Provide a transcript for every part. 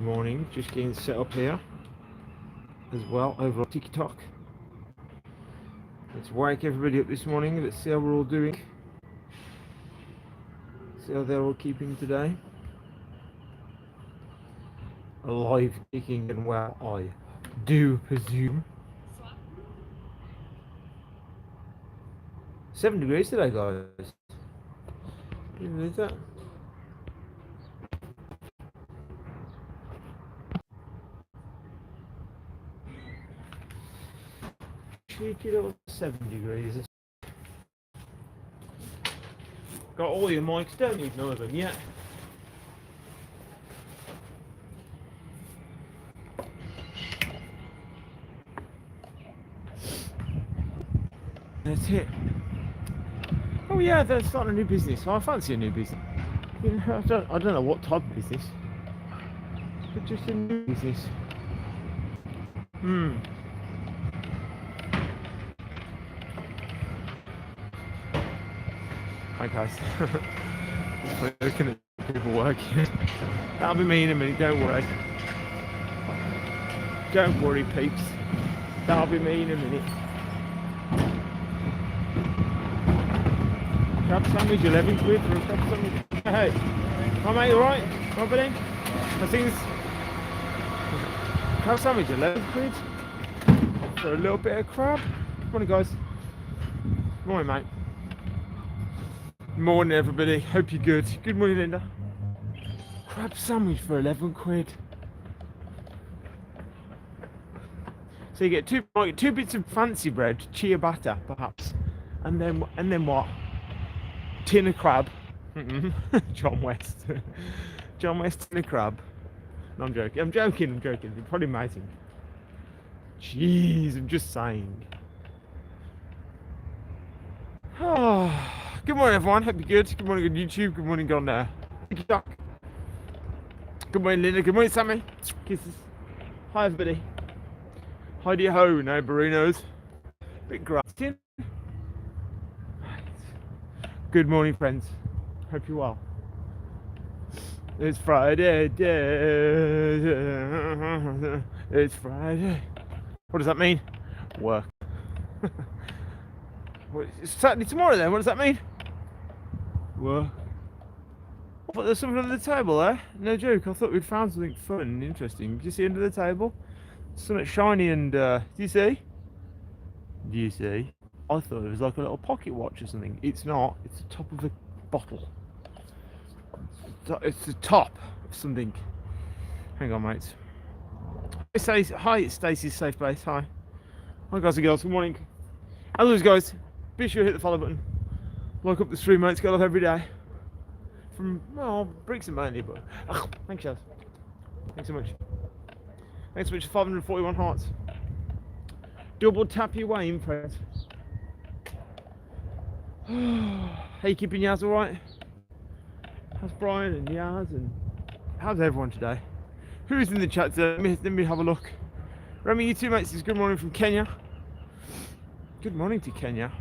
Morning, just getting set up here as well over on TikTok. Let's wake everybody up this morning. Let's see how we're all doing. See how they're all keeping today. Alive, kicking, and well, I do presume. 7 degrees today, guys. Can you believe that? Cheeky little 7 degrees. Got all your mics, don't need none of them yet. That's it. Oh yeah, they're starting a new business. I fancy a new business. You know, I don't know what type of business, but just a new business. Hi guys. Looking at people working. That'll be me in a minute, don't worry. Don't worry, peeps. That'll be me in a minute. Crab sandwich, 11 quid for a crab sandwich. Hey, oh mate, you alright? Alright, buddy? I think crab sandwich, 11 quid for a little bit of crab. Morning, guys. Morning, mate. Morning, everybody. Hope you're good. Good morning, Linda. Crab sandwich for 11 quid. So you get two bits of fancy bread, ciabatta perhaps, and then what? Tin of crab. John West. John West tin of crab. No, I'm joking. I'm joking. It's probably amazing. Jeez, I'm just saying. Oh. Good morning, everyone. Hope you're good. Good morning on YouTube. Good morning on TikTok. Good morning, Linda. Good morning, Sammy. Kisses. Hi, everybody. Heidi ho, no burritos. Bit grass. Good morning, friends. Hope you're well. It's Friday. It's Friday. What does that mean? Work. It's Saturday tomorrow then. What does that mean? Work. I thought there's something under the table there. No joke. I thought we'd found something fun and interesting. Did you see under the table? Something shiny and do you see? Do you see? I thought it was like a little pocket watch or something. It's not. It's the top of a bottle. It's the top of something. Hang on, mates. Hi, it's Stacey's Safe Place. Hi. Hi, guys and girls. Good morning. As always, guys, be sure to hit the follow button. Like up the stream, mates. Go live every day. From, well, bricks and mainly, but thanks, Chaz. Thanks so much. Thanks so much for 541 hearts. Double tap your way in, friends. How you keeping, Yaz? All right? How's Brian and Yaz and how's everyone today? Who's in the chat today? Let me have a look. Remy, you too, mates. It's good morning from Kenya. Good morning to Kenya.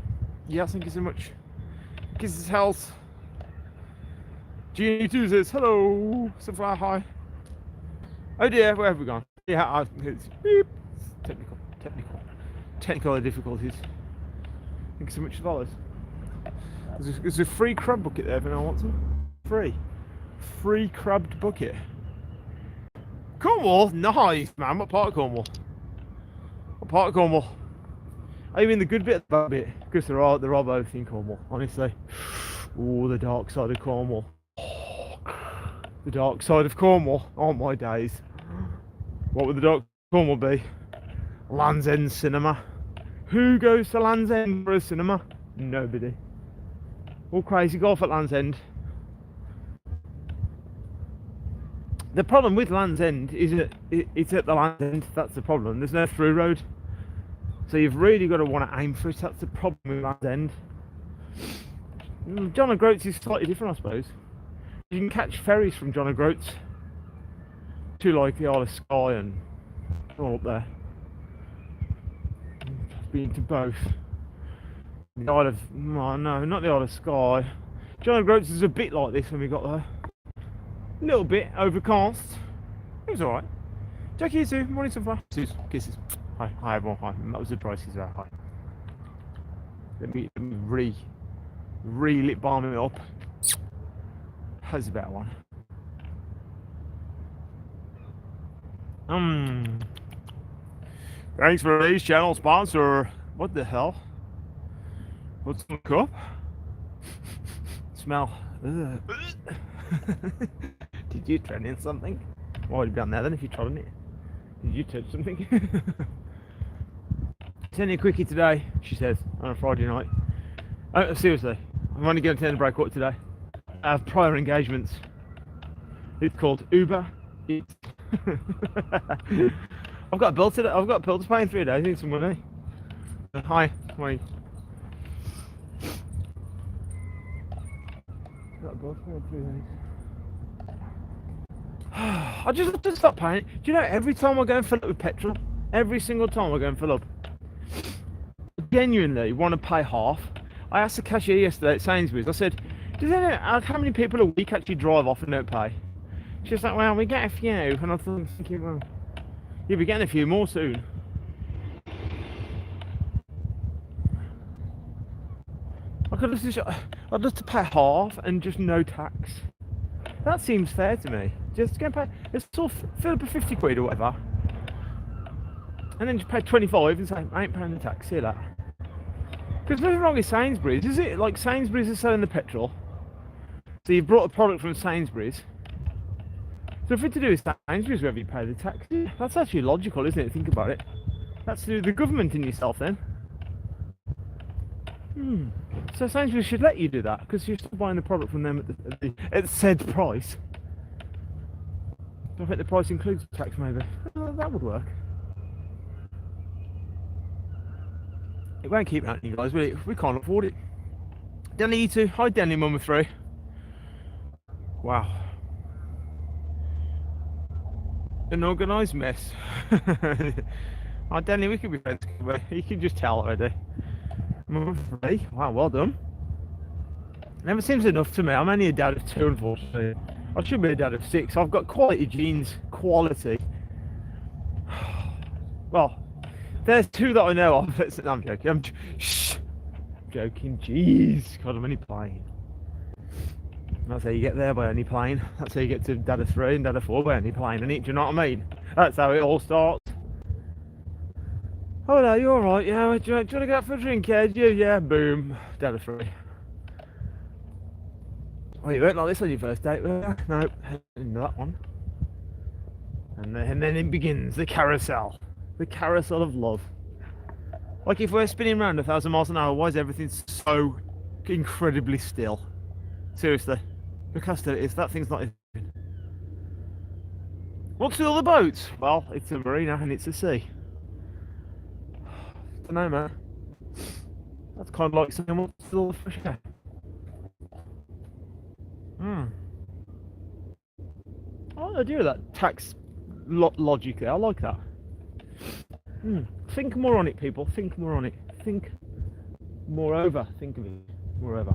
Yes, thank you so much. Kisses health. G2 says hello. Sapphire, hi. Oh dear, where have we gone? Yeah, it's beep. Technical difficulties. Thank you so much for followers. There's a free crab bucket there if anyone wants them. Free crabbed bucket. Cornwall? Nice, man. What part of Cornwall? What part of Cornwall? Are you in the good bit or the bad bit? Because they're all both in Cornwall, honestly. Oh, the dark side of Cornwall. The dark side of Cornwall. Oh my days. What would the dark Cornwall be? Land's End Cinema. Who goes to Land's End for a cinema? Nobody. All crazy golf at Land's End. The problem with Land's End is that it's at the Land's End. That's the problem. There's no through road. So you've really got to want to aim for it. That's the problem with Land's End. John O'Groats is slightly different, I suppose. You can catch ferries from John O'Groats to like the Isle of Skye and all up there. I've been to both. The Isle of, oh no, not the Isle of Skye. John O'Groats is a bit like this when we got there. A little bit overcast. It was alright. Jackie, you too. Morning, sunflower. Kisses. Hi everyone. Hi. That was the prices there. Hi. Let me lip balm it up. That's a better one. Thanks for today's channel sponsor. What the hell? What's in the cup? Smell. Did you tread in something? What would have done there then if you trod on it? Did you touch something? It's only a quickie today, she says, on a Friday night. Oh, seriously, I'm only going to turn the break up today. I have prior engagements. It's called Uber Eats. I've got a bill today. I've got a bill to pay in 3 days. I need some money. Hi, morning. Got a bill to pay in 3 days. I just have to stop paying. Do you know, every time I go and fill up with petrol, every single time I go and fill up, I genuinely want to pay half. I asked the cashier yesterday at Sainsbury's, I said, does anyone, how many people a week actually drive off and don't pay? She's like, well, we get a few. And I thought, thinking, well, you'll be getting a few more soon. I'd just to pay half and just no tax. That seems fair to me. Just go and pay, let's all fill up a 50 quid or whatever. And then just pay 25 and say, I ain't paying the tax, see that. Because nothing wrong with Sainsbury's, is it? Like Sainsbury's is selling the petrol. So you've brought a product from Sainsbury's. So if it's to do with Sainsbury's, wherever you pay the tax, that's actually logical, isn't it? Think about it. That's to do with the government in yourself then. So Sainsbury's should let you do that because you're still buying the product from them at the said price. I think the price includes the tax, maybe. That would work. It won't keep happening, guys, will it? We can't afford it. Danny, you too. Hi, Danny, mum of 3. Wow. An organised mess. Oh, Danny, we could be friends. You can just tell already. Mum of 3. Wow, well done. Never seems enough to me. I'm only a dad of 2, unfortunately. I should be a dad of 6. I've got quality genes. Quality. Well, there's 2 that I know of. No, I'm joking. I'm joking. Jeez. God, I'm only playing. That's how you get there, by only playing. That's how you get to dad of 3 and dad of 4 by only playing. Do you know what I mean? That's how it all starts. Oh no, you're alright. Yeah, do you want to go out for a drink? Yeah, boom. Dad of 3. Oh, you weren't like this on your first date, were you? No, into that one. And then it begins, the carousel. The carousel of love. Like if we're spinning around 1,000 miles an hour, why is everything so incredibly still? Seriously. Because it is, that thing's not even. What's with all the boats? Well, it's a marina and it's a sea. I don't know, man. That's kind of like saying what's with all the fresh air. I do that tax logic there. I like that. Think more on it, people. Think more on it. Think moreover. Think of it. Moreover.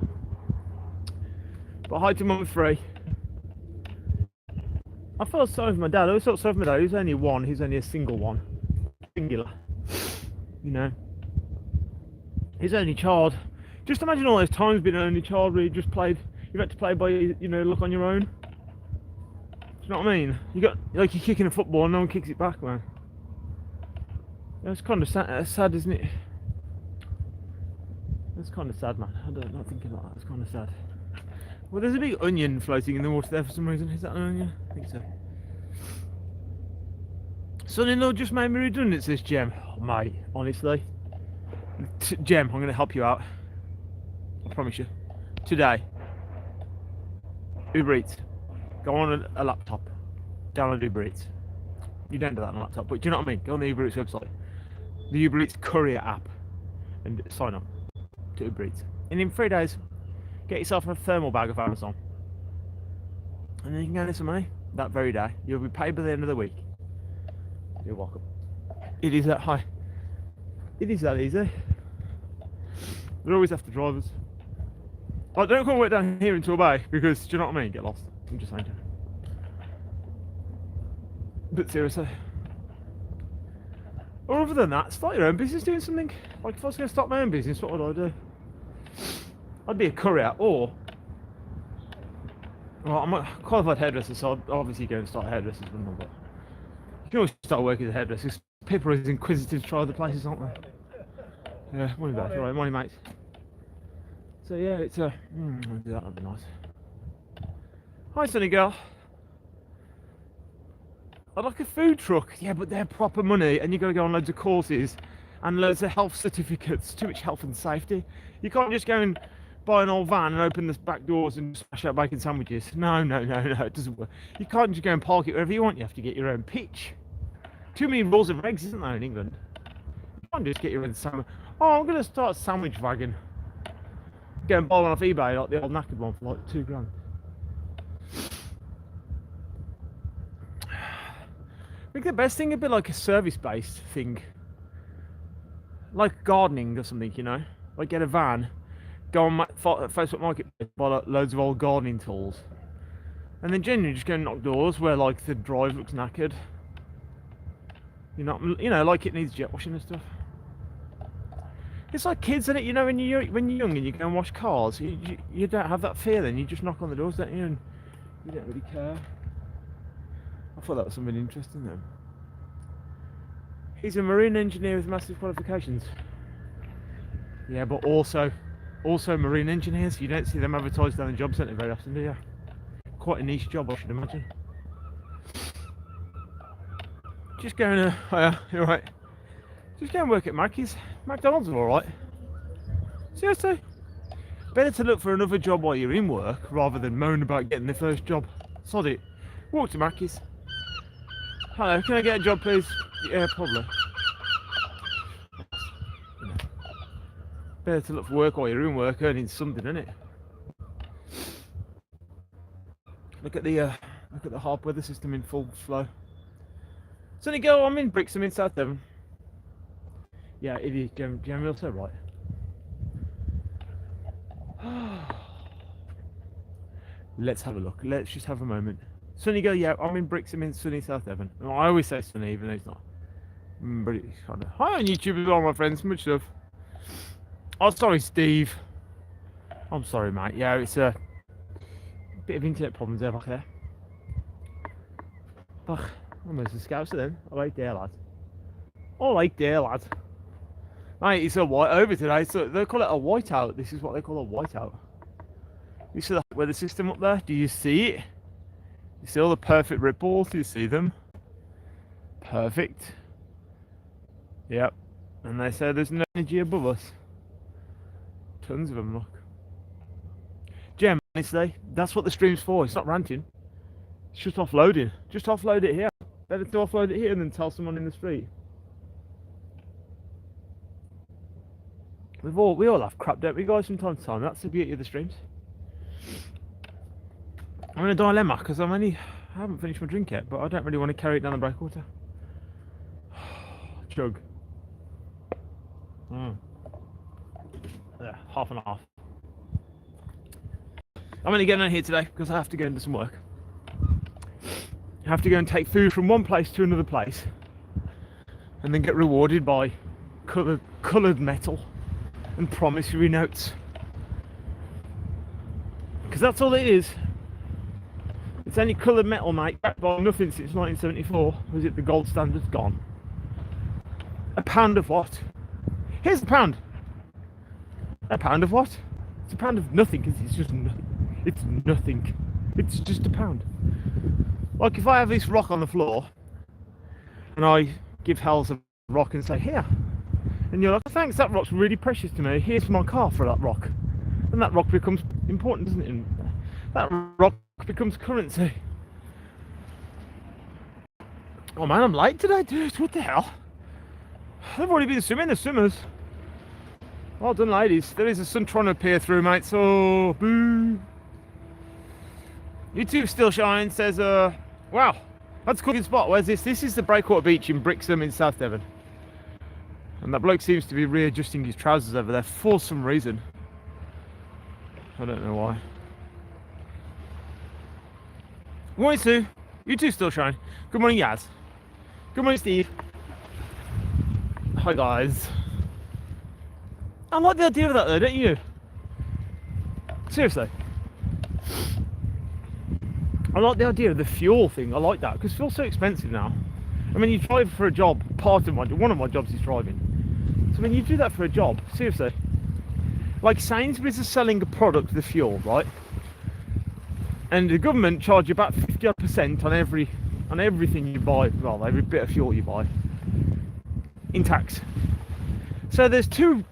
But hi to mum 3. I felt sorry for my dad. I always felt sorry for my dad. He's only one. He's only a single one. Singular. You know. His only child. Just imagine all those times being an only child where you just played. You've had to play by, luck on your own. Do you know what I mean? You got, like, you're kicking a football and no one kicks it back, man. That's kind of sad, isn't it? That's kind of sad, man. I'm not thinking like that. It's kind of sad. Well, there's a big onion floating in the water there for some reason. Is that an onion? I think so. Son-in-law just made me redundant, says Jem. Oh, mate, honestly. Jem, I'm going to help you out. I promise you. Today. Uber Eats. Go on a laptop. Download Uber Eats. You don't do that on a laptop, but do you know what I mean? Go on the Uber Eats website. The Uber Eats courier app. And sign up to Uber Eats. And in 3 days, get yourself a thermal bag of Amazon. And then you can earn some money that very day. You'll be paid by the end of the week. You're welcome. It is that high. It is that easy. We always have to drive us. Like, don't come work down here in Torbay because, do you know what I mean? Get lost. I'm just saying. But seriously. Or other than that, start your own business doing something. Like if I was going to start my own business, what would I do? I'd be a courier, or well, I'm a qualified hairdresser, so I'd obviously go and start hairdressers, wouldn't I? But you can always start working as a hairdresser. People are as inquisitive to try other places, aren't they? Yeah, morning back, alright, morning mates. So yeah, it's a I'll do that'd be nice. Hi sunny girl. I'd like a food truck, yeah, but they're proper money and you gotta go on loads of courses and loads of health certificates, too much health and safety. You can't just go and buy an old van and open the back doors and smash out bacon sandwiches. No, it doesn't work. You can't just go and park it wherever you want, you have to get your own pitch. Too many rules and regs, isn't there, in England? You can't just get your own sandwich. Oh, I'm gonna start a sandwich wagon. Go and buy one off eBay, like the old knackered one for like £2 grand. I think the best thing would be like a service-based thing, like gardening or something, you know. Like get a van, go on Facebook Marketplace, buy like loads of old gardening tools, and then generally just go and knock doors where like the drive looks knackered. You know, like it needs jet washing and stuff. It's like kids, isn't it? You know, when you're young and you go and wash cars, you don't have that fear then. You just knock on the doors, don't you? And you don't really care. I thought that was something interesting then. He's a marine engineer with massive qualifications. Yeah, but also marine engineers. You don't see them advertised down the job centre very often, do you? Quite a niche job, I should imagine. Just going to, oh yeah, you're right. Just go and work at Mackey's. McDonald's are alright. Seriously. Better to look for another job while you're in work rather than moan about getting the first job. Sod it. Walk to Mackey's. Hello, can I get a job please? Yeah, probably. Better to look for work while you're in work, earning something, innit? Look at the hard weather system in full flow. Sunny girl, I'm in Brixham in South Devon. Yeah, it is generally also right. Let's have a look. Let's just have a moment. Sunny girl, yeah, I'm in Brixham in sunny South Devon. I always say sunny, even though it's not. But it's kind of. Hi on YouTube as well, my friends. Much love. Oh, sorry, Steve. I'm sorry, mate. Yeah, it's a bit of internet problems there back there. Ugh, almost a scouser then. All right there, lad. All right there, lad. Mate, it's a white over today. So they call it a whiteout. This is what they call a whiteout. You see the weather system up there? Do you see it? You see all the perfect ripples? Do you see them? Perfect. Yep. And they say there's no energy above us. Tons of them, look. Gem, honestly, that's what the stream's for. It's not ranting. It's just offloading. Just offload it here. Better to offload it here than tell someone in the street. We all have crap, don't we, guys, from time to time? That's the beauty of the streams. I'm in a dilemma because I haven't finished my drink yet, but I don't really want to carry it down the breakwater. Chug. Yeah, half and half. I'm only getting out here today because I have to go and do some work. I have to go and take food from one place to another place and then get rewarded by coloured metal and promissory notes. Because that's all it is. It's only coloured metal, mate. Backed by nothing since 1974. Was it the gold standard's gone? A pound of what? Here's the pound. A pound of what? It's a pound of nothing because it's just nothing. It's nothing. It's just a pound. Like if I have this rock on the floor and I give Hells a rock and say, here. And you're like, thanks, that rock's really precious to me. Here's my car for that rock. And that rock becomes important, doesn't it? And that rock becomes currency. Oh man, I'm late today, dude. What the hell? I've already been swimming, the swimmers. Well done, ladies. There is a sun trying to appear through, mate, so boo. YouTube still shines, says, wow, that's a cool spot. Where's this? This is the Breakwater Beach in Brixham in South Devon. And that bloke seems to be readjusting his trousers over there for some reason. I don't know why. Good morning, Sue. You two still shine. Good morning, Yaz. Good morning, Steve. Hi, guys. I like the idea of that, though, don't you? Seriously. I like the idea of the fuel thing. I like that because fuel's so expensive now. I mean, you drive for a job. One of my jobs is driving. So when you do that for a job, seriously, like Sainsbury's is selling a product, the fuel, right? And the government charge you about 50% on everything you buy. Well, every bit of fuel you buy in tax. So there's two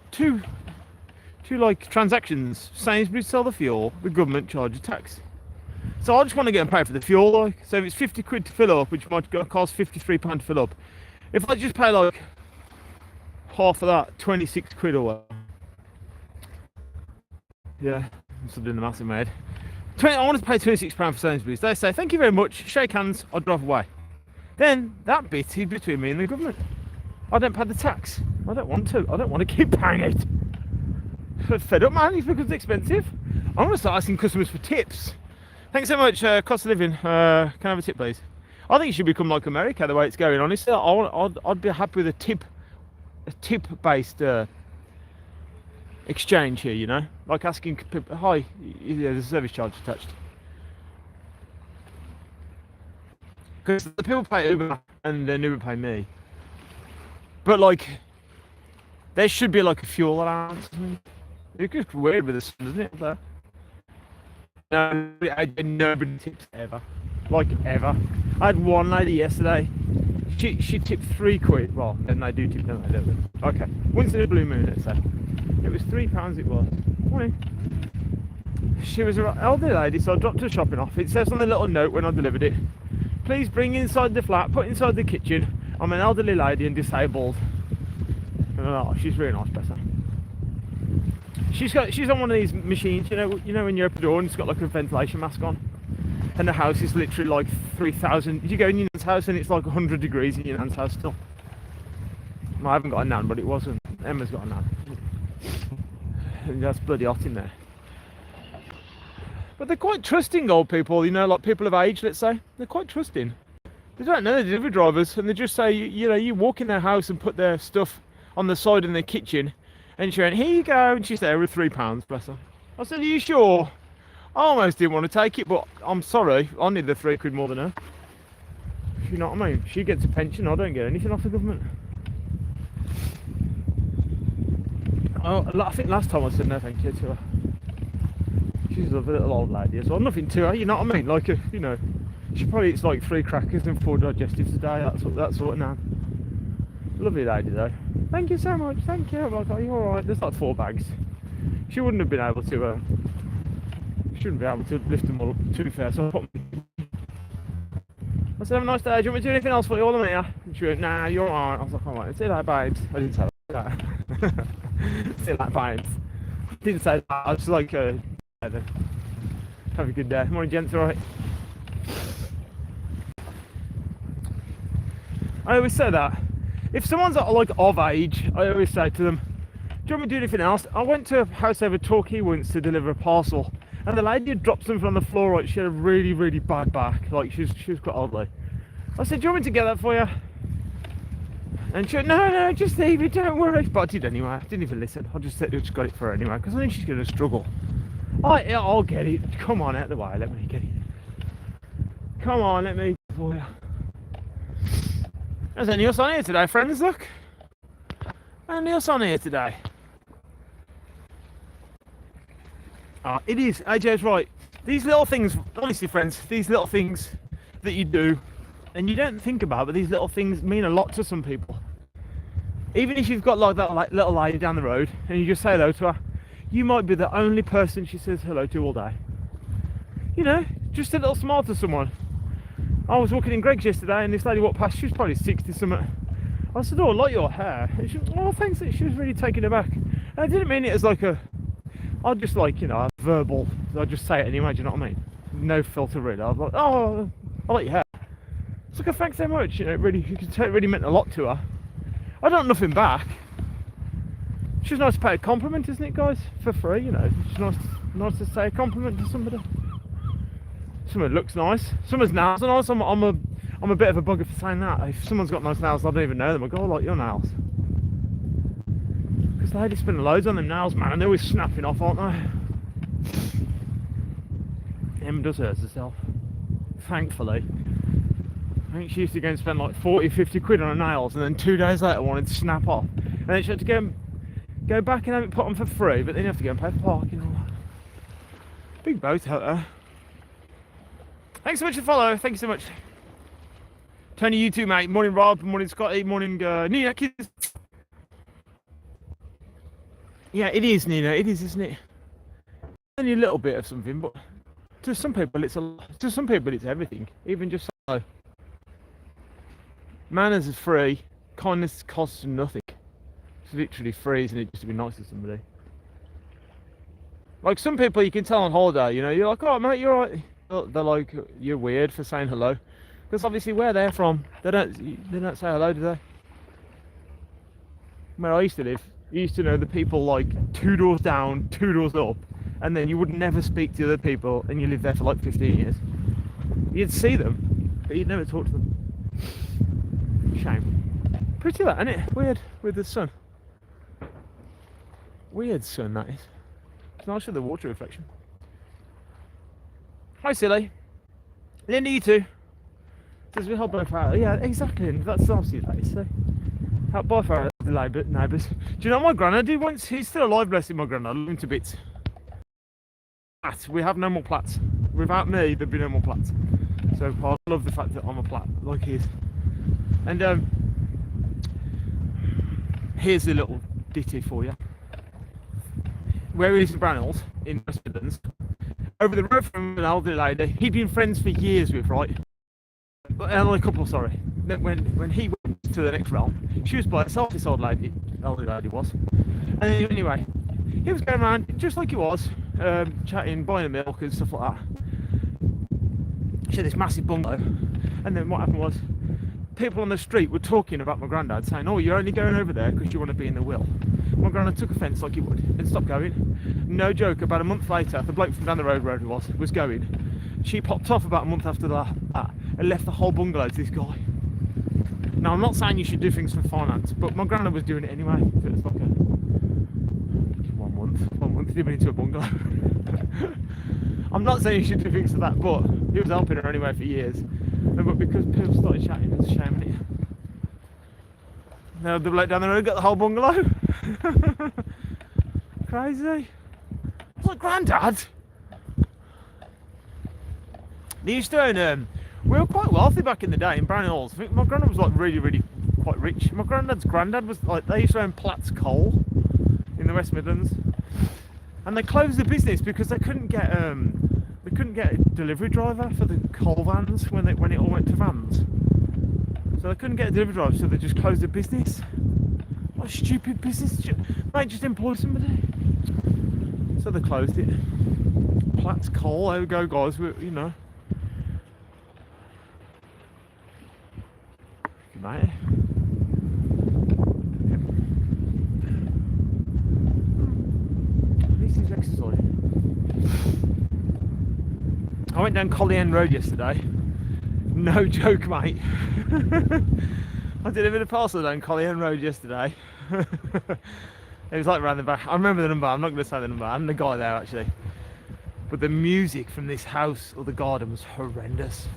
like transactions. Sainsbury's sell the fuel, the government charges tax. So I just want to get and pay for the fuel, like. So if it's 50 quid to fill up, which might cost £53 to fill up, if I just pay like half of that, 26 quid or what? Yeah, I'm still doing the maths in my head. I want to pay £26 for Sainsbury's. They say, thank you very much, shake hands, I'll drive away. Then that bit is between me and the government. I don't pay the tax. I don't want to. I don't want to keep paying it. I'm fed up, man, it's because it's expensive. I'm going to start asking customers for tips. Thanks so much, cost of living. Can I have a tip, please? I think it should become like America, the way it's going. Honestly, I'd be happy with a tip-based exchange here. You know, like asking people, "Hi, there's a service charge attached." Because the people pay Uber and then Uber pay me. But like, there should be like a fuel allowance. It's just weird with the sun, isn't it? There. No, nobody tips ever, like ever. I had one lady yesterday. She tipped £3. Well, then they do tip, don't they? Okay, once in a blue moon, let's say. It was £3. It was. Morning. She was an elderly lady, so I dropped her shopping off. It says on the little note when I delivered it, please bring inside the flat, put inside the kitchen. I'm an elderly lady and disabled. And oh, she's really nice, bless her. She's on one of these machines, you know when you open the door and it's got like a ventilation mask on, and the house is literally like 3,000. You go in your nan's house and it's like 100 degrees in your nan's house still. No, I haven't got a nan, but it wasn't. Emma's got a nan. And that's bloody hot in there. But they're quite trusting, old people, you know, like people of age, let's say. They're quite trusting. They don't know the delivery drivers, and they just say, you walk in their house and put their stuff on the side in their kitchen, and she went, here you go, and she's there with £3, bless her. I said, are you sure? I almost didn't want to take it, but I'm sorry, I need the £3 more than her. You know what I mean? She gets a pension, I don't get anything off the government. Oh, I think last time I said no thank you to her. She's a little old lady as well, nothing to her, you know what I mean? Like, you know, she probably eats like 3 crackers and 4 digestives a day, that sort of now. Lovely lady though. Thank you so much, thank you. I'm like, are you alright? There's like 4 bags. She wouldn't have been able to, shouldn't be able to lift them all up, to be fair, so I said, have a nice day, do you want me to do anything else for you while I'm here? And she went, nah, you're alright. I was like, alright, say that, babes. I didn't say that. Say that, babes. Didn't say that, I was just like, have a good day. Morning, gents, alright? I always say that. If someone's like of age, I always say to them, do you want me to do anything else? I went to a house over Torquay once to deliver a parcel, and the lady had dropped something on the floor, right? She had a really, really bad back, like she was quite old. I said, do you want me to get that for you? And she went, no, just leave it, don't worry. But I did anyway, I didn't even listen. I just got it for her anyway, because I think she's going to struggle. I'll get it. Come on, out of the way, let me get it. Come on, let me get it for you. There's anything else on here today, friends, look. Anything else on here today? It is, AJ's right. These little things, honestly friends, these little things that you do, and you don't think about, but these little things mean a lot to some people. Even if you've got like that little lady down the road, and you just say hello to her, you might be the only person she says hello to all day. You know, just a little smile to someone. I was walking in Greg's yesterday and this lady walked past, she was probably 60 something. I said, oh, I like your hair. And she went, oh, thanks. She was really taken aback. And I didn't mean it as like I'd just like, you know, verbal, I'd just say it anyway, do you know what I mean? No filter really. I was like, oh, I like your hair. It's like, oh, thanks so much, you know, you can tell it really meant a lot to her. I don't nothing back. It's just nice to pay a compliment, isn't it, guys? For free, you know. It's nice to say a compliment to somebody. Someone looks nice. Someone's nails are nice. I'm I'm a bit of a bugger for saying that. If someone's got nice nails, I don't even know them. I go, I like your nails. Because they just spend loads on them nails, man, and they're always snapping off, aren't they? Em does hers herself. Thankfully. I think she used to go and spend like 40, 50 quid on her nails, and then 2 days later wanted to snap off. And then she had to go back and have it put on for free, but then you have to go and pay for parking and all that. Big boat out there. Thanks so much for the follow. Thank you so much. Tony, you too, mate. Morning, Rob. Morning, Scotty. Morning, Nina. Yeah, it is, Nina. It is, isn't it? Only a little bit of something, but to some people it's everything. Even just so. Manners is free. Kindness costs nothing. It's literally free, isn't it? Just to be nice to somebody. Like some people, you can tell on holiday. You know, you're like, "Oh, mate, you're right." They're like, "You're weird for saying hello," because obviously where they're from, they don't say hello, do they? Where I used to live, you used to know the people like 2 doors down, 2 doors up, and then you would never speak to other people, and you lived there for like 15 years. You'd see them, but you'd never talk to them. Shame. Pretty that, isn't it? Weird with the sun. Weird sun, that is. It's nice for the water reflection. Hi, silly. Linda, you too. Says we help both out. Yeah, exactly. That's obviously that is. So help both our neighbours. Do you know what my granddad did once? He's still alive, bless him, my granddad. I love him to bits. We have no more plats. Without me, there'd be no more plats. So I love the fact that I'm a plat like he is. And here's a little ditty for you. Where he lives in Brownells, in West Midlands, over the road from an elderly lady he'd been friends for years with, right? Elderly couple, sorry. When he went to the next realm, she was by herself, this elderly lady was. And anyway, he was going around just like he was, chatting, buying a milk and stuff like that. She had this massive bungalow, and then what happened was, people on the street were talking about my granddad, saying, "Oh, you're only going over there because you want to be in the will." My granddad took offence like he would and stopped going. No joke, about a month later, the bloke from down the road where he was going. She popped off about a month after that and left the whole bungalow to this guy. Now, I'm not saying you should do things for finance, but my granddad was doing it anyway. So it was like one month living into a bungalow. I'm not saying you should do things for that, but he was helping her anyway for years. But because people started chatting, it's a shame, isn't it? Now the bloke down the road got the whole bungalow. Crazy. It's like, Granddad. They used to own, we were quite wealthy back in the day in Brownells. I think my granddad was like really quite rich. My granddad's granddad was like, they used to own Platts Coal in the West Midlands. And they closed the business because they couldn't get a delivery driver for the coal vans when it all went to vans. So they couldn't get a delivery driver, so they just closed the business. What a stupid business! Mate, just employ somebody. So they closed it. Platts Coal, there we go, guys. You know, mate. I went down Collie End Road yesterday. No joke, mate. I delivered a parcel down Collie End Road yesterday. It was like around the back. I remember the number. I'm not going to say the number. I'm the guy there actually. But the music from this house or the garden was horrendous.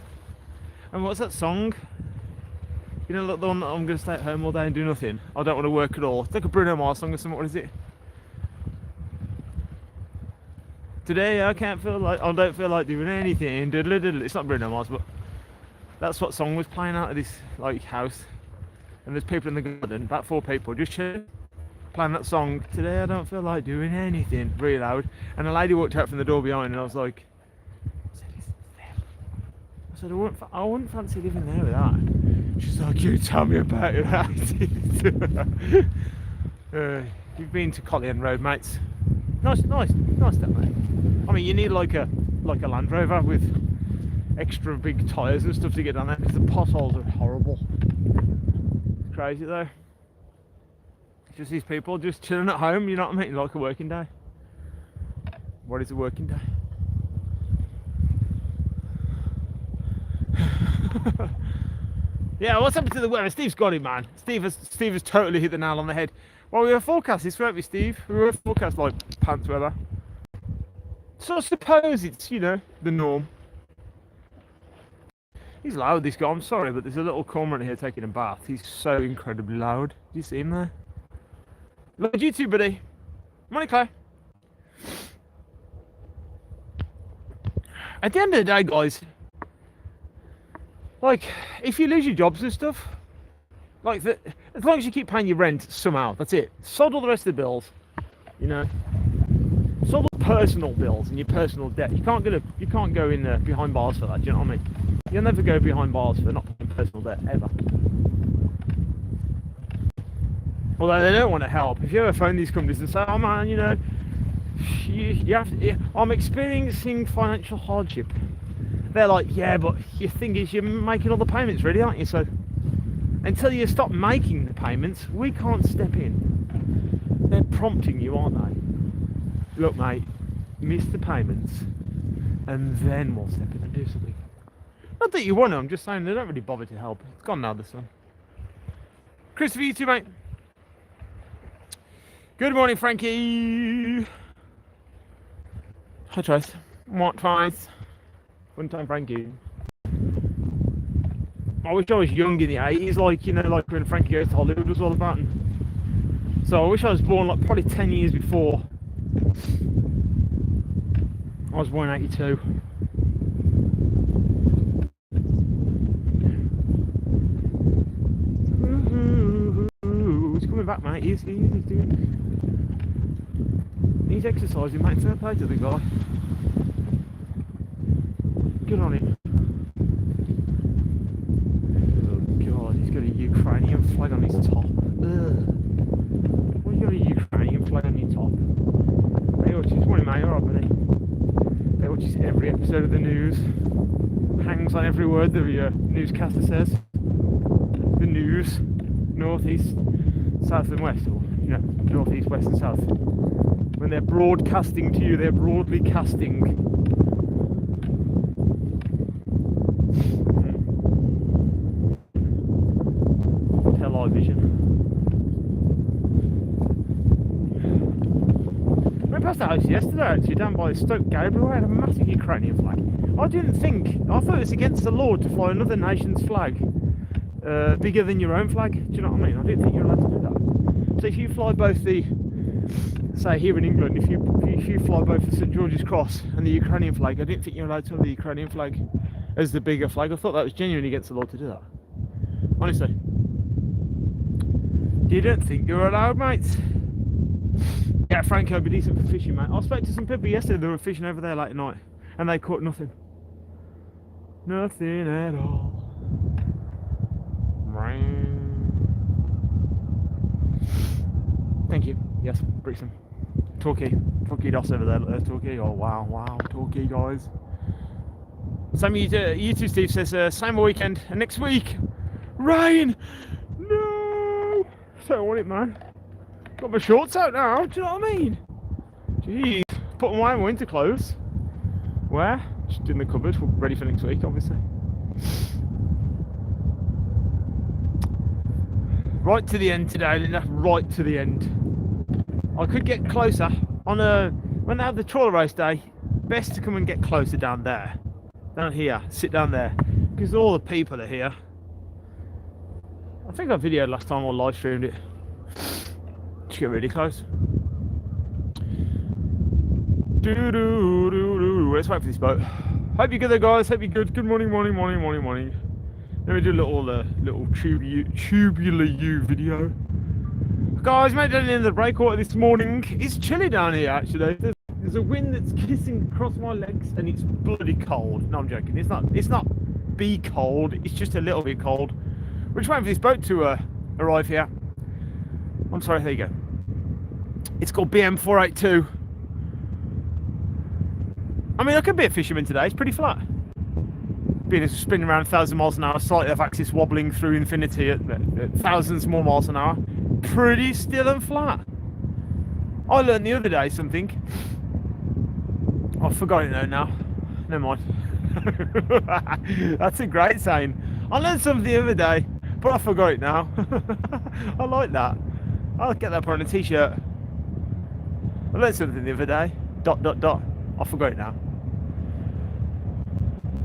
And what's that song? You know, the one that I'm going to stay at home all day and do nothing. I don't want to work at all. It's like a Bruno Mars song or something. What is it? Today I don't feel like doing anything. It's not Bruno Mars, but that's what song was playing out of this like house. And there's people in the garden, about 4 people, just chilling, playing that song. Today I don't feel like doing anything, really loud. And a lady walked out from the door behind, and I was like, I said, I wouldn't fancy living there with that. She's like, you tell me about it. You've been to Collie End Road, mates. Nice that, mate. I mean, you need like a Land Rover with extra big tyres and stuff to get down there because the potholes are horrible. It's crazy though. Just these people just chilling at home, you know what I mean? Like a working day. What is a working day? Yeah, what's happened to the weather? Steve's got it, man. Steve has totally hit the nail on the head. Well, we were forecast this, weren't we, Steve? We were forecast like pants weather. So I suppose it's, you know, the norm. He's loud, this guy. I'm sorry, but there's a little cormorant here taking a bath. He's so incredibly loud. Do you see him there? Look at you too, buddy. Morning, Claire. At the end of the day, guys, like, if you lose your jobs and stuff, like, as long as you keep paying your rent somehow, that's it. Sold all the rest of the bills, you know. Sold all the personal bills and your personal debt. You can't go in behind bars for that. Do you know what I mean? You'll never go behind bars for not paying personal debt ever. Although they don't want to help. If you ever phone these companies and say, "Oh man, you know, I'm experiencing financial hardship," they're like, "Yeah, but your thing is you're making all the payments, really, aren't you? So until you stop making the payments, we can't step in." They're prompting you, aren't they? Look, mate, miss the payments, and then we'll step in and do something. Not that you want to. I'm just saying they don't really bother to help. It's gone now, this one. Christopher, you too, mate. Good morning, Frankie. Hi, Trace. What, twice? One time, Frankie. I wish I was young in the 80s, like, you know, like when Frankie Goes to Hollywood was all about. So I wish I was born like probably 10 years before. I was born in 82. He's coming back, mate. He's doing. He's exercising, mate. Fair play to the guy. Good on him. Oh God, he's got a Ukrainian flag on his top. Ugh. Why you got a Ukrainian flag on your top? Hey, watches morning, mate. Alright, buddy. Hey, watches every episode of the news. Hangs on every word the newscaster says. The news, north, east, south, and west, or you know, north, east, west, and south. When they're broadcasting to you, they're broadly casting. Television. I went past the house yesterday, actually, down by Stoke Gabriel. I had a massive Ukrainian flag. I thought it was against the law to fly another nation's flag bigger than your own flag. Do you know what I mean? I didn't think you're allowed to do that. So if you fly both the, say here in England, if you fly both the St George's Cross and the Ukrainian flag, I didn't think you're allowed to have the Ukrainian flag as the bigger flag. I thought that was genuinely against the law to do that. Honestly. You don't think you're allowed, mates? Yeah, Franco, be decent for fishing, mate. I spoke to some people yesterday that were fishing over there late at night, and they caught nothing. Nothing at all. Thank you. Yes, Brixton. Torquay DOS over there. Look, there's Torquay. Oh wow, Torquay guys. Some you two, Steve says same weekend and next week rain. No, don't want it, man. Got my shorts out now. Do you know what I mean? Jeez, put them away in winter clothes. Where? Just in the cupboard, ready for next week, obviously. Right to the end today, Linda. Right to the end. I could get closer on when they have the trawler race day. Best to come and get closer down there, down here. Sit down there, because all the people are here. I think I videoed last time or live streamed it. Just get really close. Let's wait for this boat. Hope you're good there, guys. Hope you're good. Good morning. Let me do a little tubular U video. Guys, made it in the breakwater this morning. It's chilly down here, actually. There's a wind that's kissing across my legs, and it's bloody cold. No, I'm joking. It's not be cold. It's just a little bit cold. We're just waiting for this boat to arrive here. I'm sorry. There you go. It's called BM482. I mean, I could be a fisherman today. It's pretty flat. Being spinning around 1,000 miles an hour, slightly off axis, wobbling through infinity at thousands more miles an hour. Pretty still and flat. I learned the other day something. I've forgotten it though now. Never mind. That's a great saying. I learned something the other day, but I forgot it now. I like that. I'll get that on a t-shirt. I learned something the other day. ... I forgot it now.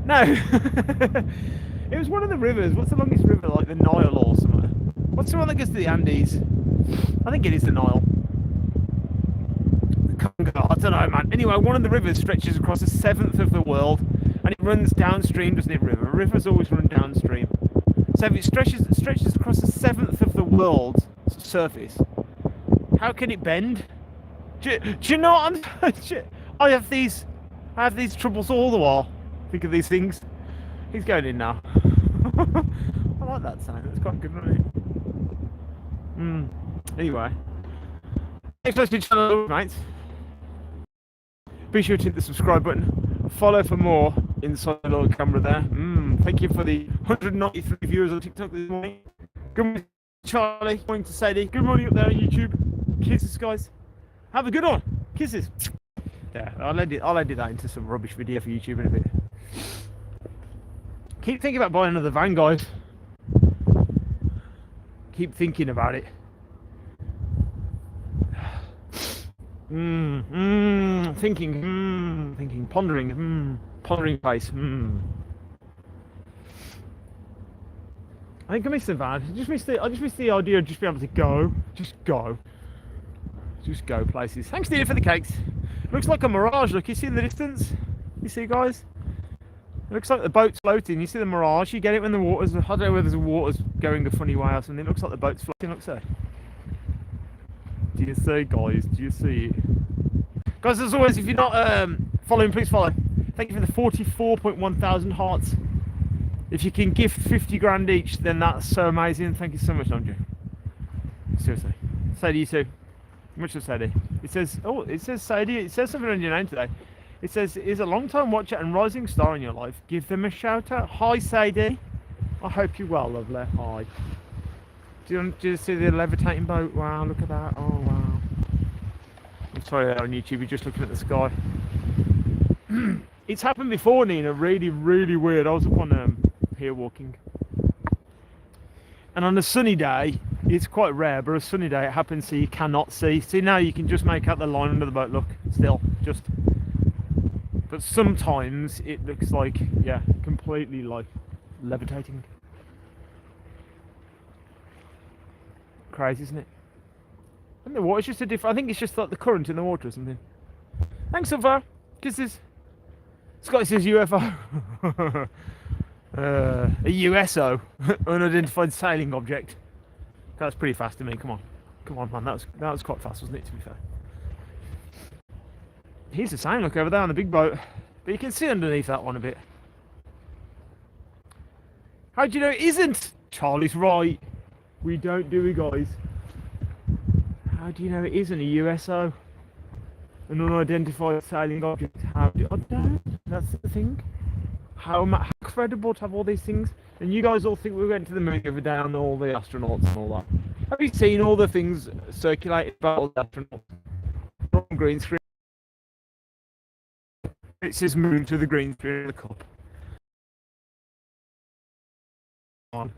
No. It was one of the rivers. What's the longest river? Like the Nile or something? What's the one that goes to the Andes? I think it is the Nile. The Congo. I don't know, man. Anyway, one of the rivers stretches across a seventh of the world, and it runs downstream, doesn't it? Rivers always run downstream. So if it stretches across a seventh of the world's surface, how can it bend? Do you know what I'm? I have these troubles all the while. Think of these things. He's going in now. I like that sound. It's quite good, isn't it? Anyway, thanks for watching the channel, mates. Be sure to hit the subscribe button. Follow for more inside the little camera there. Thank you for the 193 viewers on TikTok this morning. Good morning, Charlie. Good morning to Sadie. Good morning up there on YouTube. Kisses, guys. Have a good one. Kisses. Yeah, I'll edit that into some rubbish video for YouTube in a bit. Keep thinking about buying another van, guys. Keep thinking about it. Thinking, pondering face. I think I miss the van. I just miss the idea of just being able to go. Just go places. Thanks, Dear, for the cakes. Looks like a mirage. Look, you see in the distance? You see, guys? It looks like the boat's floating. You see the mirage? You get it when the water's... I don't know whether the water's going a funny way or something. It looks like the boat's floating. Look, so. Do you see, guys? Do you see it? Guys, as always, if you're not following, please follow. Thank you for the 44.1 thousand hearts. If you can gift 50 grand each, then that's so amazing. Thank you so much, Andrew. Seriously. Sadie, you too. Much of Sadie. It says Sadie, it says something on your name today. It says, is a long-time watcher and rising star in your life. Give them a shout out. Hi, Sadie. I hope you're well, lovely. Hi. Do you see the levitating boat? Wow, look at that. Oh, wow. I'm sorry, on YouTube, you're just looking at the sky. It's happened before, Nina. Really, really weird. I was up on here walking. And on a sunny day, it's quite rare, but a sunny day it happens so you cannot see. See, now you can just make out the line under the boat, look, still, just. But sometimes it looks like, yeah, completely like levitating. Crazy, isn't it? And the water's just a different, I think it's just like the current in the water or something. Thanks so far. Kisses. Scott says UFO. A USO, unidentified sailing object. That's pretty fast to me. Come on, man. That was quite fast, wasn't it? To be fair. Here's the same. Look over there on the big boat, but you can see underneath that one a bit. How do you know it isn't? Charlie's right. We don't do it, guys. How do you know it isn't a USO? An unidentified sailing object. How do I don't? That's the thing. How credible to have all these things? And you guys all think we went to the moon the other day on all the astronauts and all that. Have you seen all the things circulated about all the astronauts? On green screen. It says moon to the green screen in the cup. On.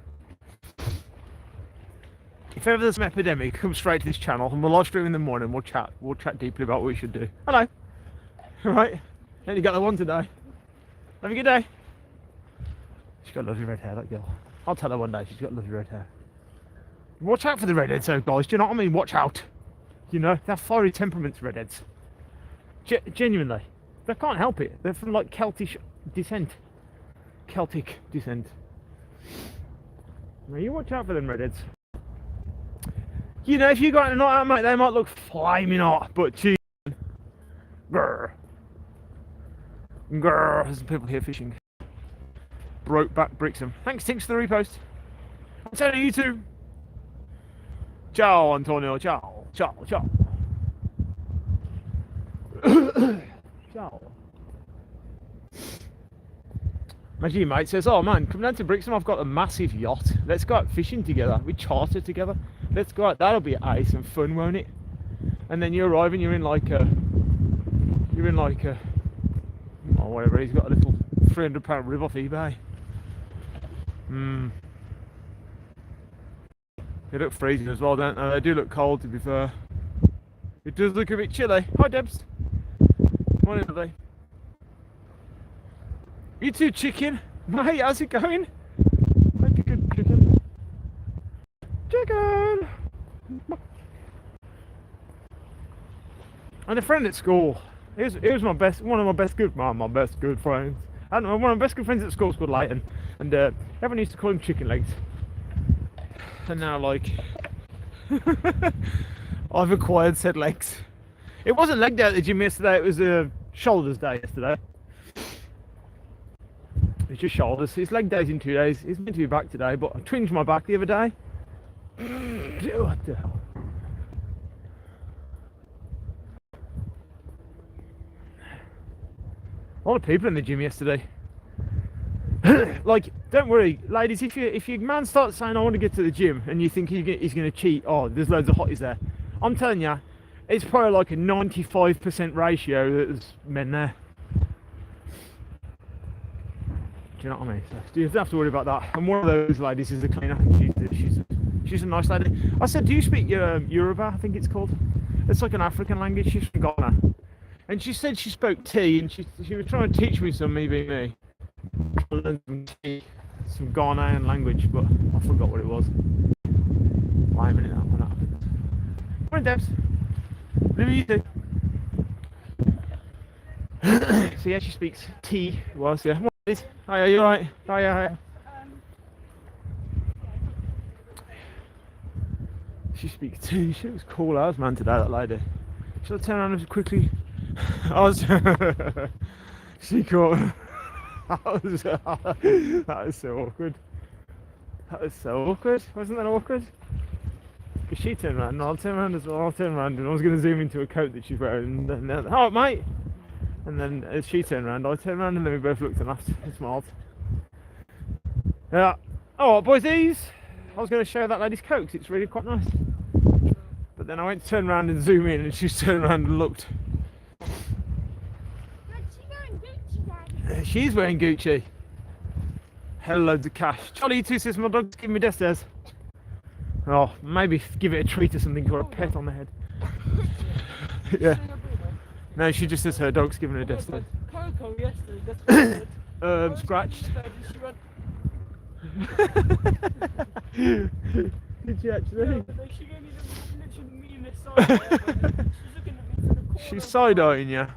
If ever there's an epidemic, come straight to this channel and we'll live stream in the morning. We'll chat deeply about what we should do. Hello. Alright. Only got the one today. Have a good day. She's got lovely red hair, that girl. I'll tell her one day she's got lovely red hair. Watch out for the redheads though, guys. Do you know what I mean? Watch out. You know, they're fiery temperaments, redheads. Genuinely. They can't help it. They're from like Celtic descent. Now you watch out for them redheads. You know, if you got a night out, mate, they might look flaming hot, but gee. Grrr. Grrr. There's some people here fishing. Broke back Brixham. Thanks, Tinks, for the repost. I'm telling you too. Ciao, Antonio. Ciao. Ciao. Ciao. Ciao. My G-mate says, oh man, come down to Brixham, I've got a massive yacht. Let's go out fishing together. We charter together. Let's go out. That'll be ace and fun, won't it? And then you arrive and you're in like a, oh, whatever, he's got a little £300 rib off eBay. They look freezing as well, don't they? They do look cold, to be fair. It does look a bit chilly. Hi, Debs. Morning, lovely. You too, chicken. Mate, how's it going? Hope you're good, chicken. Chicken! And a friend at school. He was one of my best good friends. I don't know, one of my best good friends at school was called Leighton. And everyone used to call him Chicken Legs. And now, like, I've acquired said legs. It wasn't leg day at the gym yesterday, it was shoulders day yesterday. It's just shoulders. It's leg days in 2 days. It's meant to be back today, but I twinged my back the other day. What the hell? A lot of people in the gym yesterday. Like, don't worry, ladies. If your man starts saying I want to get to the gym and you think he's going to cheat, oh, there's loads of hotties there. I'm telling you, it's probably like a 95% ratio that there's men there. Do you know what I mean? So you don't have to worry about that. And one of those ladies is a cleaner. She's a nice lady. I said, do you speak Yoruba? I think it's called. It's like an African language. She's from Ghana. And she said she spoke tea, and she was trying to teach me some, me being me. I learned some tea, some Ghanaian language, but I forgot what it was. Wait a minute, that one happened. Morning, Debs. What do you do? So yeah, she speaks tea. Well, yeah. Hi, are you alright? Hi. She speaks tea. She was cool as man today, that lady. Shall I turn around and quickly? She caught. That was so awkward. That was so awkward. Wasn't that awkward? Because she turned around, and I'll turn around as well. I'll turn around, and I was going to zoom into a coat that she's wearing. And then, oh, mate! And then as she turned around, I turned around, and then we both looked and laughed and smiled. Yeah. Oh, boys, I was going to show that lady's coat, 'cause it's really quite nice. But then I went to turn around and zoom in, and she turned around and looked. She's wearing Gucci. Hell loads of cash. Charlie, you two says my dog's giving me death stares. Oh, maybe give it a treat or something, or a pet on the head. Yeah. No, she just says her dog's giving her death stares. Coco yesterday. Scratched. Did she actually? She gave me literally me in the side. She's looking at me from the corner. She's side-eyeing you.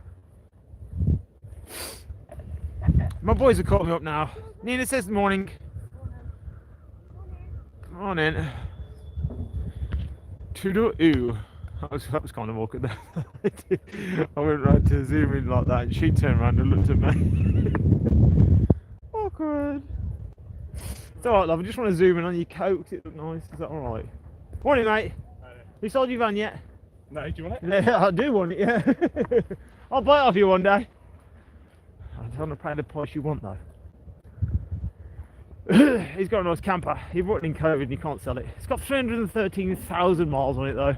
My boys are calling me up now. Nina says morning. Morning. Toodle-oo. That was kind of awkward there. I went right to zoom in like that, and she turned around and looked at me. Awkward. It's alright, love. I just want to zoom in on your coat 'cause it looked nice. Is that alright? Morning, mate. You sold your van yet? No, do you want it? Yeah, I do want it, yeah. I'll buy it off you one day. I don't want to pay the price you want, though. He's got a nice camper. He bought it in COVID and he can't sell it. It's got 313,000 miles on it, though.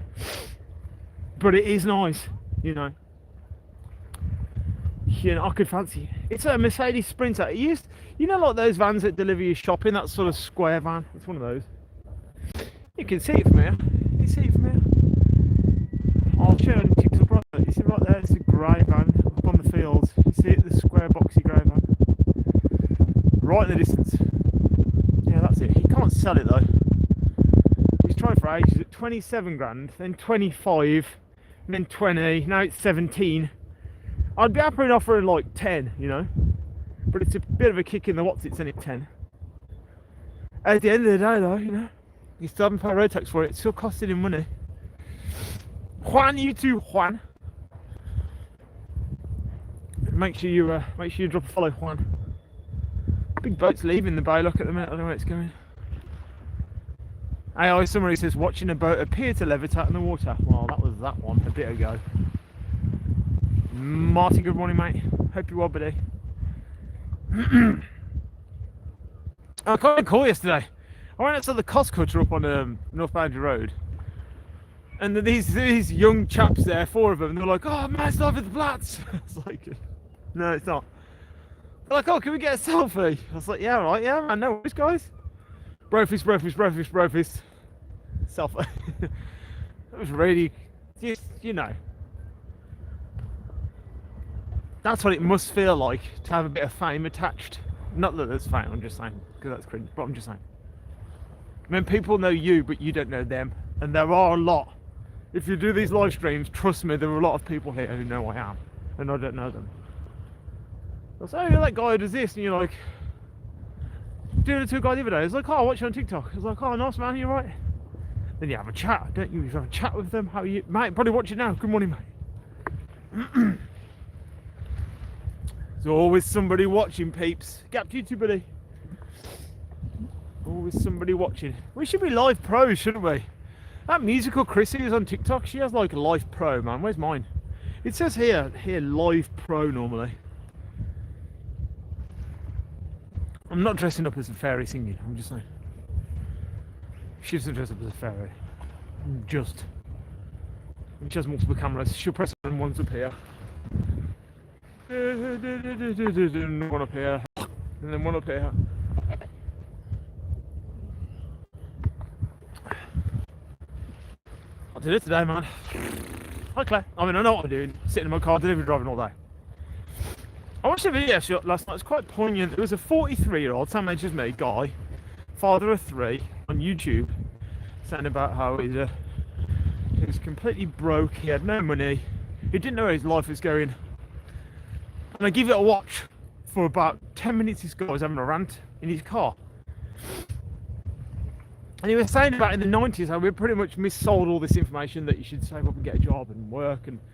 But it is nice, you know. I could fancy it. It's a Mercedes Sprinter. It used, you know, like those vans that deliver you shopping, that sort of square van. It's one of those. You can see it from here. You see it from here. I'll show you on TikTok right there. You see right there, it's a grey van up on the fields. You see it, the square boxy grey van. Right in the distance. Yeah, that's it. He can't sell it though. He's tried for ages at 27 grand, then 25, and then 20, now it's 17. I'd be happy in offering like 10, you know. But it's a bit of a kick in the what's it's in at 10. At the end of the day though, you know, you still haven't paid road tax for it, it's still costing him money. Juan, you too, Juan. Make sure you drop a follow, Juan. Big boat's leaving the bay, look at the minute, I don't know where it's going. AI summary says, watching a boat appear to levitate in the water. Well, that was that one a bit ago. Martin, good morning, mate. Hope you're well, buddy. I got a call yesterday. I went out to the cost cutter up on North Boundary Road. And these young chaps there, 4 of them, they're like, oh, man, it's LifeWithThePlatts. I was like, no, it's not. They're like, oh, can we get a selfie? I was like, yeah, all right, yeah, man, no worries, guys. Brofist. Self. That was really, just, you know. That's what it must feel like to have a bit of fame attached. Not that there's fame, I'm just saying, because that's cringe, but I'm just saying. When people know you, but you don't know them, and there are a lot. If you do these live streams, trust me, there are a lot of people here who know I am, and I don't know them. They'll say, oh, you're that guy who does this, and you're like, doing it to a guy the other day. It's like, oh, I watch you on TikTok. It's like, oh, nice man, you right? Then you have a chat, don't you? You have a chat with them. How are you, mate? Probably watch it now. Good morning, mate. There's always somebody watching, peeps. Gap to you too, buddy. Always somebody watching. We should be live pros, shouldn't we? That musical Chrissy is on TikTok. She has like a live pro, man. Where's mine? It says here live pro normally. I'm not dressing up as a fairy singing. I'm just saying. She doesn't dress up as a fairy. Just. She has multiple cameras. She'll press on one's up here. And one up here. And then one up here. I did it today, man. Hi, Claire. I mean, I know what I'm doing. Sitting in my car, delivery driving all day. I watched a video shot last night. It's quite poignant. It was a 43-year-old, same age as me, guy, father of 3, on YouTube, saying about how he was completely broke. He had no money. He didn't know where his life was going. And I give it a watch for about 10 minutes. This guy was having a rant in his car. And he was saying about in the 90s how we pretty much missold all this information that you should save up and get a job and work. And do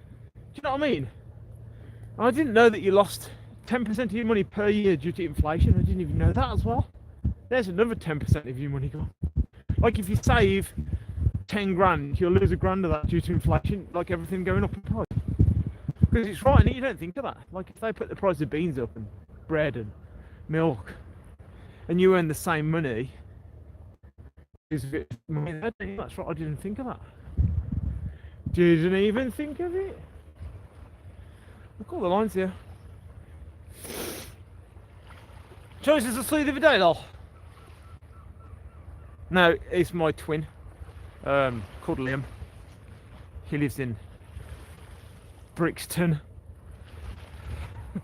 you know what I mean? And I didn't know that you lost 10% of your money per year due to inflation. I didn't even know that as well. There's another 10% of your money gone. Like if you save 10 grand, you'll lose a grand of that due to inflation, like everything going up in price. Because it's right, and you don't think of that. Like if they put the price of beans up and bread and milk, and you earn the same money, that's right, I didn't think of that. Didn't even think of it. Look, all the lines here. Choices asleep the other day, lol. No, it's my twin, called Liam. He lives in Brixton. I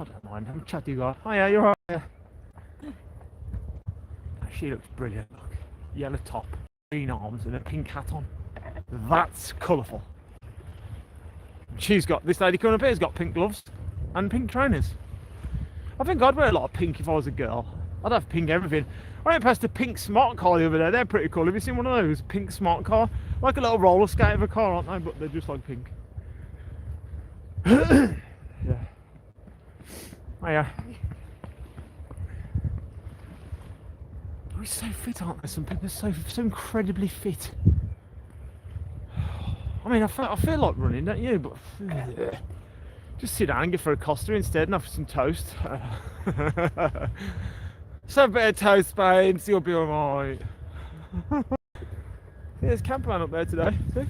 don't mind, I'm a chatty guy. Oh yeah, you're right. Yeah. She looks brilliant, look. Yellow top, green arms and a pink hat on. That's colourful. She's got, this lady coming up here has got pink gloves and pink trainers. I think I'd wear a lot of pink if I was a girl. I'd have pink everything. I went past a pink smart car the other day. They're pretty cool. Have you seen one of those? Pink smart car? Like a little roller skate of a car, aren't they? But they're just like pink. Yeah. Oh yeah. We're so fit, aren't they? Some people are so incredibly fit. I mean, I feel like running, don't you? But just sit down and get for a Costa instead and have some toast. Just have a bit of toast, babe, so you'll be alright. Yeah, there's a campervan up there today. See?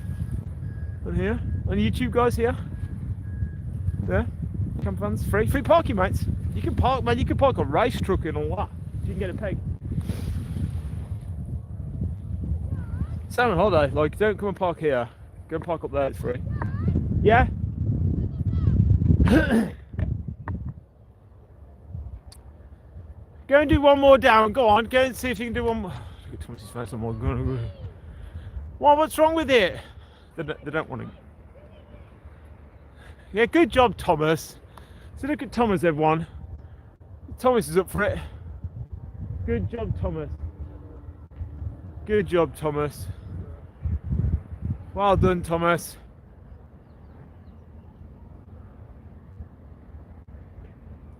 On here. On YouTube, guys, here. There. Campervan's free. Free parking, mates. You can park, man. You can park a race truck and all that. You can get a peg. Sam on holiday. Like, don't come and park here. Go and park up there. It's free. Yeah. Go and do one more down. Go on. Go and see if you can do one more. Look at Thomas's face. Well, what's wrong with it? They don't want to. Yeah, good job, Thomas. So look at Thomas, everyone. Thomas is up for it. Good job, Thomas. Good job, Thomas. Well done, Thomas.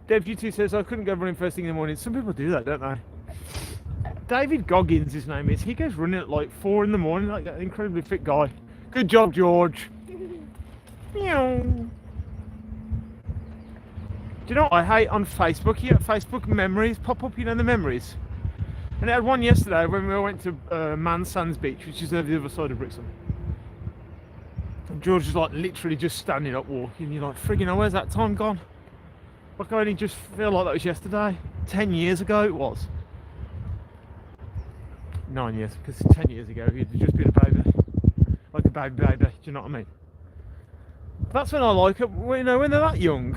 Dev2 says, I couldn't go running first thing in the morning. Some people do that, don't they? David Goggins, his name is. He goes running at like 4 in the morning, like that incredibly fit guy. Good job, George. Meow. Do you know what I hate on Facebook? You get Facebook memories pop up, you know, the memories. And I had one yesterday when we went to Man Sands Beach, which is over the other side of Brixton. And George is like literally just standing up walking. You're like, friggin' hell, where's that time gone? Like I only just feel like that was yesterday. 10 years ago it was. 9 years, because 10 years ago he'd just been a baby. Like a baby, do you know what I mean? That's when I like it, you know, when they're that young.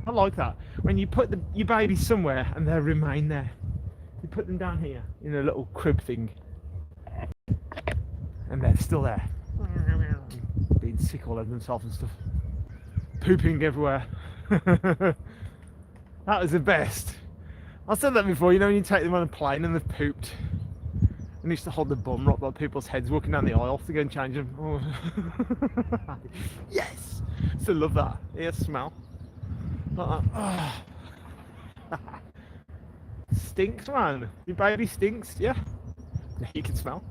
I like that. When you put your baby somewhere and they remain there. You put them down here in a little crib thing. And they're still there. Being sick all over themselves and stuff. Pooping everywhere. That was the best. I said that before, you know, when you take them on a plane and they've pooped. And used to hold the bum right by people's heads walking down the aisle to go and change them. Oh. Yes! Still love that. Yeah, smell. Like that. Oh. Stinks, man. Your baby stinks, yeah? You can smell.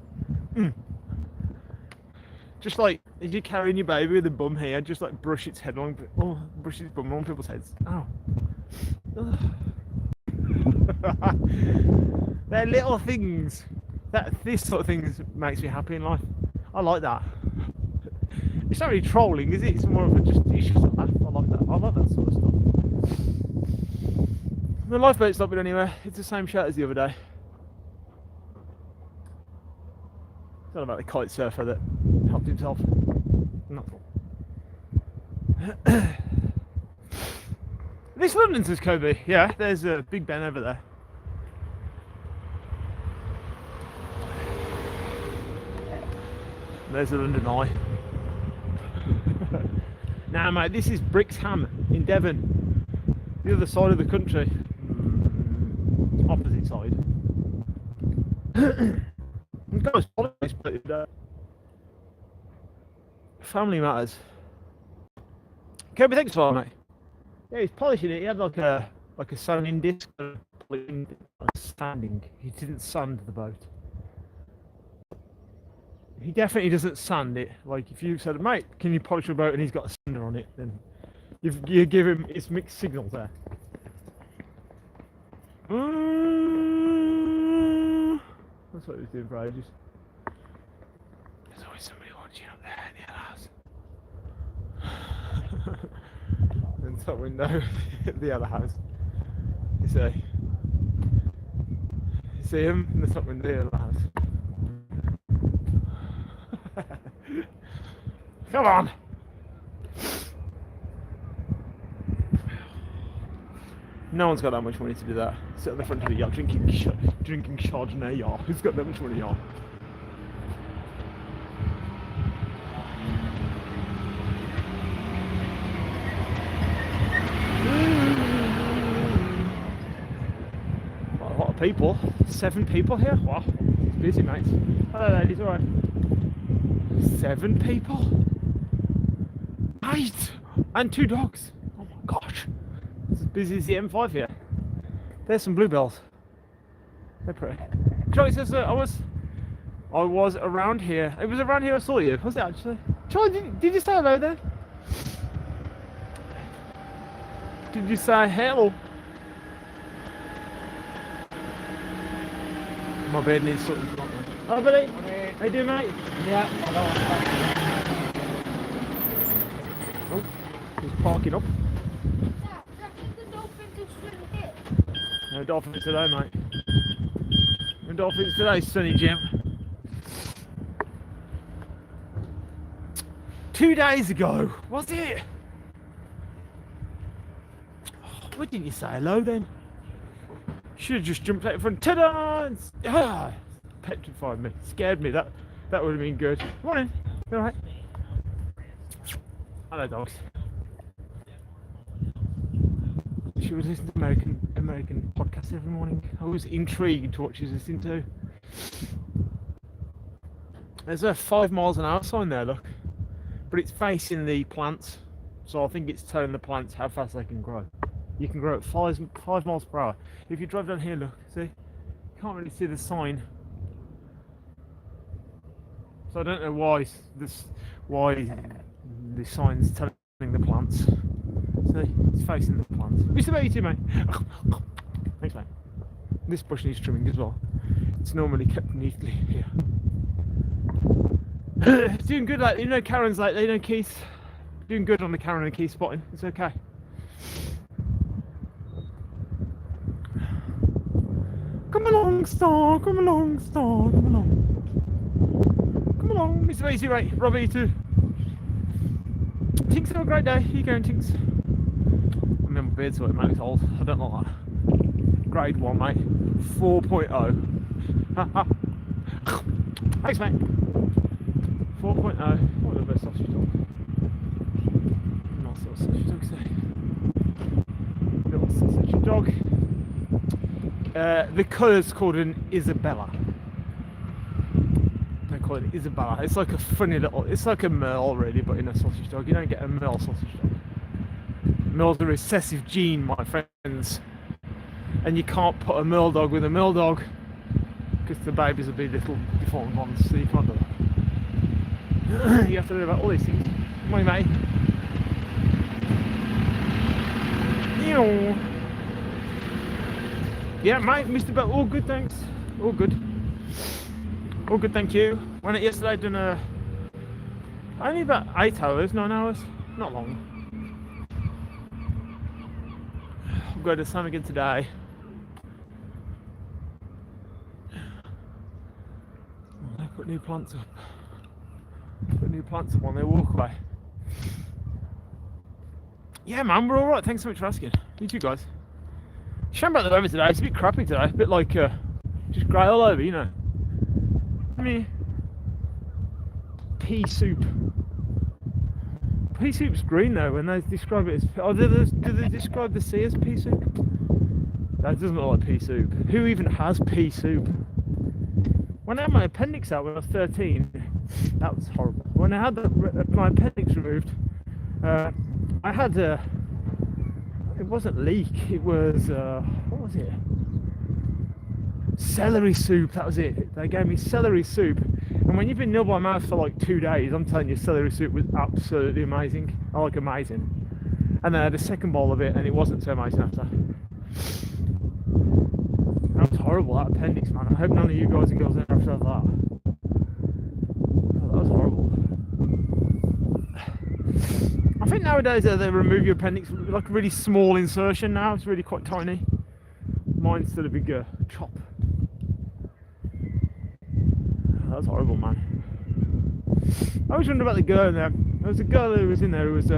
Just like, if you're carrying your baby with a bum here, just like brush its head along, brush its bum along people's heads. Oh. They're little things. This sort of thing makes me happy in life. I like that. It's not really trolling, is it? It's more of a just a laugh. I like that. I like that sort of stuff. The lifeboat's not been anywhere. It's the same shirt as the other day. It's not about the kite surfer that helped himself. Not cool. This London, says Kobe. Yeah, there's a Big Ben over there. There's the London Eye. Now, mate, this is Brixham in Devon. The other side of the country. Opposite side. Guys, family matters. Kobe, thanks for that, mate. Yeah, he's polishing it. He had like a sanding disc, sanding. He didn't sand the boat. He definitely doesn't sand it. Like if you said, mate, can you polish your boat, and he's got a sander on it, then you give him it's mixed signals there. That's what he was doing for ages. There's always somebody watching up there in the other house. And that window at the other house. You see him in the top window of the other house. Come on! No one's got that much money to do that. Sit at the front of the yacht drinking Chardonnay, y'all. Who's got that much money, y'all? A lot of people. 7 people here? Wow. It's busy, mate. Hello, ladies. All right. 7 people? 8! And 2 dogs. Oh my gosh. It's as busy as the M5 here. There's some bluebells. They're pretty. Charlie says I was around here. It was around here I saw you. Was it actually? Charlie, did you say hello there? Did you say hello? My bed needs something. Oh, buddy. How you doing, mate? Yeah. Oh, he's parking up. No dolphins today, mate. No dolphins today, Sonny Jim. 2 days ago, was it? Oh, why didn't you say hello then? Should have just jumped out in front. Ta-da! Petrified me, scared me. That would have been good. Morning. You all right? Hello, dogs. She was listening to American podcasts every morning. I was intrigued to what she was listening to. There's a 5 miles an hour sign there, look, but it's facing the plants, so I think it's telling the plants how fast they can grow. You can grow at 5 miles per hour. If you drive down here, look, see, you can't really see the sign. So I don't know why the sign's telling the plants. See, it's facing the plants. Mr. Baby too, mate. Thanks, mate. This bush needs trimming as well. It's normally kept neatly here. It's doing good, like, you know, Karen's like, you know, Keith. Doing good on the Karen and Keith spotting. It's okay. Come along, Star. Come along, Star. Come along. Come along, Mr. Easy Right. Robbie too. Tinks, have a great day. How you going, Tinks? I mean, my beard's sweating, mate. It's old. I don't like that. Grade 1, mate. 4.0. Thanks, mate. 4.0. What a best sausage dog. Nice little sausage dog, say. Little sausage dog. The colour's called an Isabella. They call it Isabella. It's like a funny little, it's like a Merle really, but in a sausage dog. You don't get a Merle sausage dog. Merle's a recessive gene, my friends. And you can't put a Merle dog with a Merle dog because the babies will be little deformed ones, so you can't do that. You have to learn about all these things. My mate. Yeah, mate, Mr. Bell, all good, thanks. All good. All good, thank you. Went out yesterday, done only about 8 hours, 9 hours, not long. I'll go to the same again today. Oh, they put new plants up. Put new plants up on their walkway. Yeah, man, we're all right. Thanks so much for asking. You too, guys. Shame about the weather today. It's a bit crappy today. A bit like just grey all over, you know. I mean, pea soup. Pea soup's green though. When they describe it as, oh, do they describe the sea as pea soup? That doesn't look like pea soup. Who even has pea soup? When I had my appendix out when I was 13, that was horrible. When I had my appendix removed, I had it wasn't leek, it was what was it? Celery soup, that was it. They gave me celery soup, and when you've been nil by mouth for like 2 days, I'm telling you, celery soup was absolutely amazing. I like amazing. And then I had a second bowl of it, and it wasn't so amazing after. That was horrible, that appendix, man. I hope none of you guys and girls ever have to have that. Oh, that was horrible. I think nowadays they remove your appendix with like a really small insertion now. It's really quite tiny. Mine's still a big chop. That was horrible, man. I was wondering about the girl in there. There was a girl who was in there who was,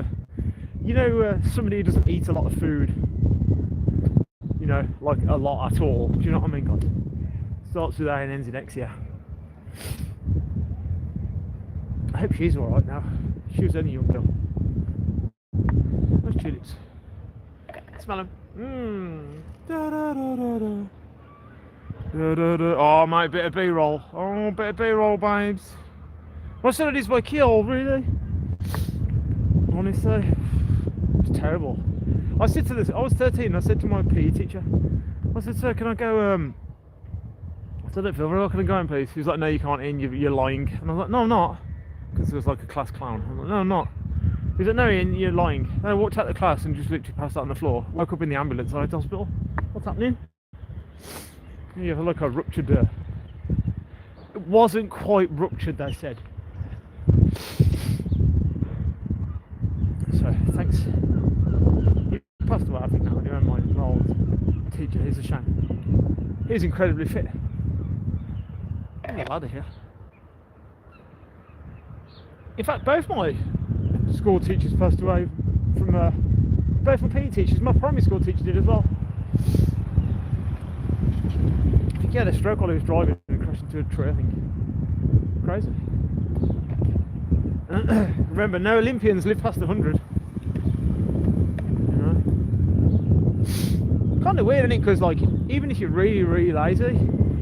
you know, somebody who doesn't eat a lot of food. You know, like a lot at all. Do you know what I mean, guys? Starts with A and ends in X, yeah. I hope she's alright now. She was only a young girl. Those tulips. Smell them. Da, da, da, da, da. Da, da, da. Oh, mate, bit of B-roll. Oh, bit of B-roll, babes. What said it is by Kiel, really? Honestly, it's terrible. I said to this, I was 13, I said to my PE teacher, I said, sir, can I go, I said, I don't feel very well, can I go in, please? He was like, no, you can't in, you're lying. And I was like, no, I'm not. Because it was like a class clown. I'm like, no, I'm not. He said, no, Ian, you're lying. And I walked out of the class and just literally passed out on the floor. Woke up in the ambulance at the hospital. What's happening? You have a look, I ruptured it wasn't quite ruptured, they said. So, thanks. He passed away, I think, now. Anyway, my old teacher, he's a shame. He's incredibly fit. Get me out of here. In fact, both my school teachers passed away from, both my PE teachers. My primary school teacher did as well. I think he had a stroke while he was driving and crashed into a tree, I think. Crazy. Remember, no Olympians live past 100. You know? Kind of weird, isn't it? Because, like, even if you're really, really lazy,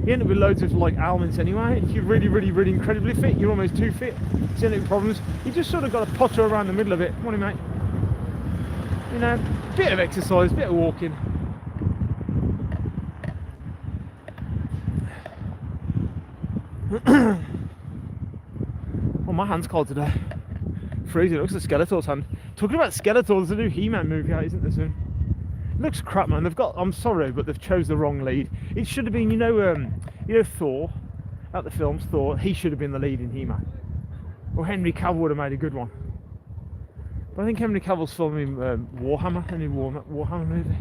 you end up with loads of, like, ailments anyway. If you're really, really, really incredibly fit, you're almost too fit. So you end up with problems. You just sort of got to potter around the middle of it. Morning, mate. You know, bit of exercise, bit of walking. Oh, my hand's cold today. Freezing. It looks like Skeletor's hand. Talking about Skeletor, there's a new He-Man movie out, isn't there, soon? It looks crap, man. They've got, I'm sorry, but they've chose the wrong lead. It should have been, you know Thor, out the films, Thor, he should have been the lead in He-Man. Or Henry Cavill would have made a good one. But I think Henry Cavill's filming Warhammer, a new Warhammer movie.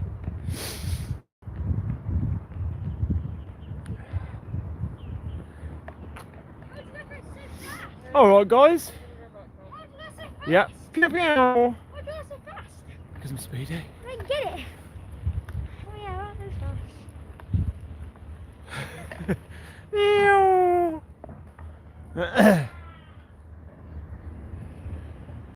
Alright, guys. Why did I so fast? Yeah. Pew pew. Why did I so fast? Because I'm speedy. I didn't get it. Oh yeah, that is fast. Meow.